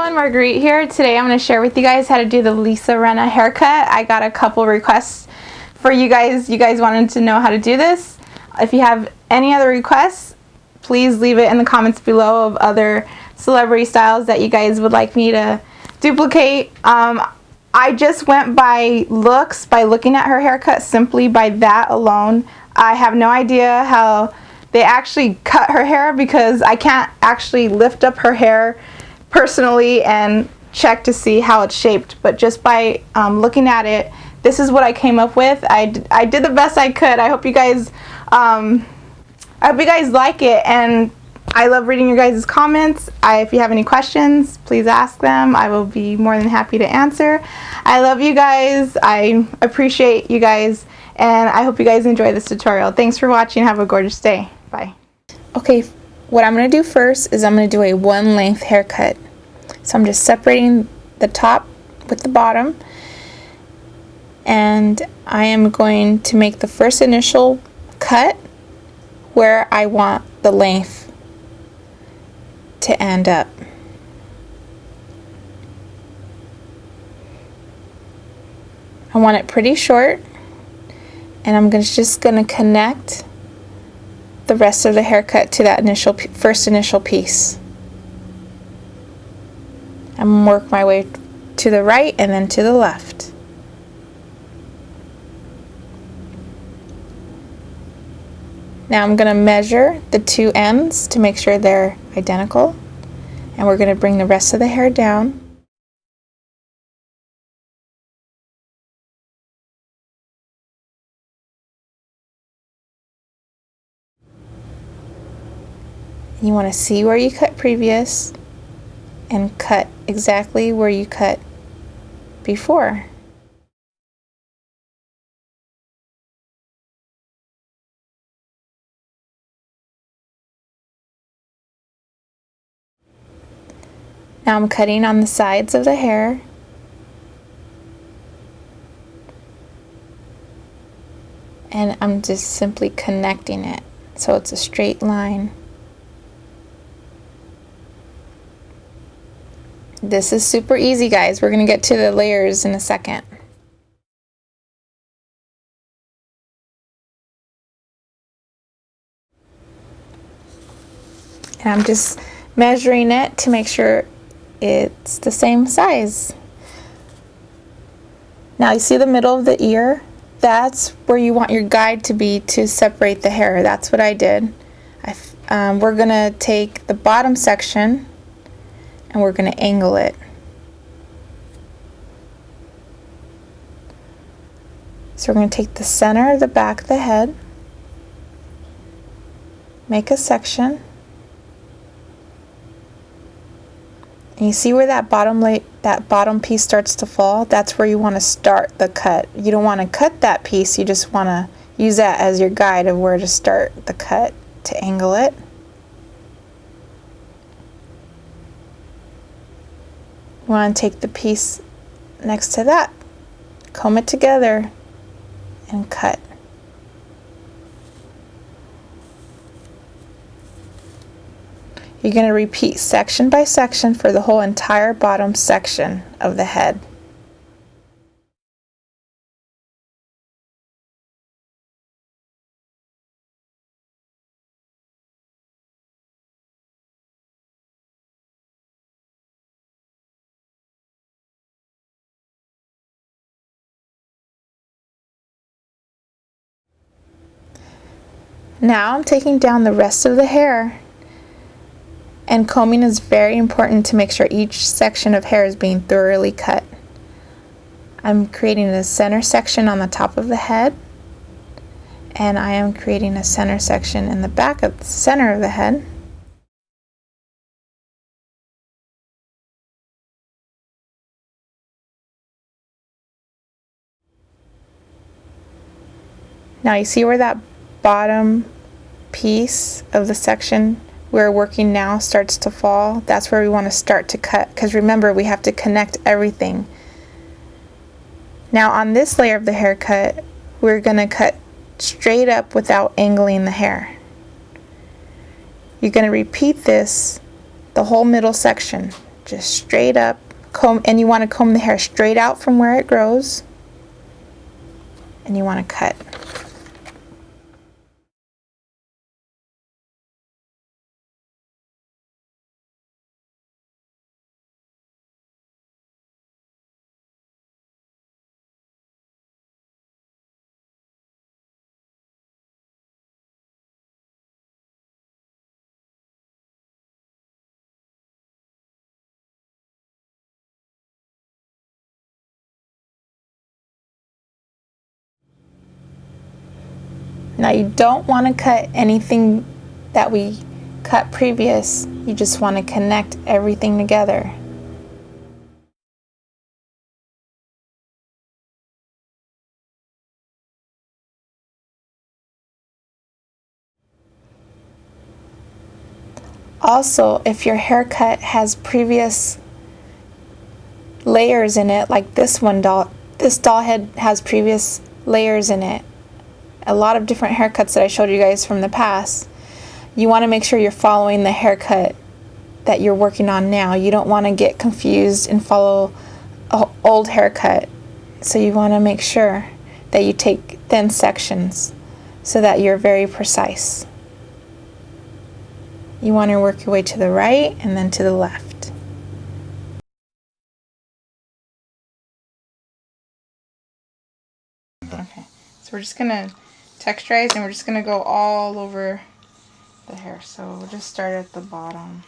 everyone, Marguerite here. Today I'm going to share with you guys how to do the LISA RINNA haircut. I got a couple requests for you guys. You guys wanted to know how to do this. If you have any other requests, please leave it in the comments below of other celebrity styles that you guys would like me to duplicate. I just went by looks, by looking at her haircut, simply by that alone. I have no idea how they actually cut her hair because I can't actually lift up her hair personally and check to see how it's shaped, but just by looking at it, this is what I came up with. I did the best I could. I hope you guys like it, and I love reading your guys' comments. If you have any questions, please ask them. I will be more than happy to answer. I love you guys. I appreciate you guys, and I hope you guys enjoy this tutorial. Thanks for watching. Have a gorgeous day. Bye. Okay, what I'm going to do first is I'm going to do a one length haircut. So I'm just separating the top with the bottom, and I am going to make the first initial cut where I want the length to end up. I want it pretty short, and I'm just going to connect the rest of the haircut to that first initial piece. I'm going to work my way to the right and then to the left. Now I'm going to measure the two ends to make sure they're identical, and we're going to bring the rest of the hair down. You want to see where you cut previous and cut exactly where you cut before. Now I'm cutting on the sides of the hair. And I'm just simply connecting it so it's a straight line. This is super easy, guys. We're going to get to the layers in a second. And I'm just measuring it to make sure it's the same size. Now you see the middle of the ear? That's where you want your guide to be to separate the hair. That's what I did. We're going to take the bottom section and we're going to angle it. So we're going to take the center of the back of the head, make a section, and you see where that bottom piece starts to fall? That's where you want to start the cut. You don't want to cut that piece, you just want to use that as your guide of where to start the cut to angle it. You want to take the piece next to that, comb it together, and cut. You're going to repeat section by section for the whole entire bottom section of the head. Now I'm taking down the rest of the hair, and combing is very important to make sure each section of hair is being thoroughly cut. I'm creating a center section on the top of the head, and I am creating a center section in the back of the center of the head. Now you see where that bottom piece of the section we're working now starts to fall? That's where we want to start to cut, because remember, we have to connect everything. Now on this layer of the haircut, we're going to cut straight up without angling the hair. You're going to repeat this the whole middle section. just straight up comb, and you want to comb the hair straight out from where it grows, and you want to cut. Now you don't want to cut anything that we cut previous, you just want to connect everything together. Also, if your haircut has previous layers in it, like this doll head has previous layers in it, a lot of different haircuts that I showed you guys from the past, you want to make sure you're following the haircut that you're working on now. You don't want to get confused and follow an old haircut. So you want to make sure that you take thin sections so that you're very precise. You want to work your way to the right and then to the left. Okay, so we're just going to texturize, and we're just going to go all over the hair. So we'll just start at the bottom.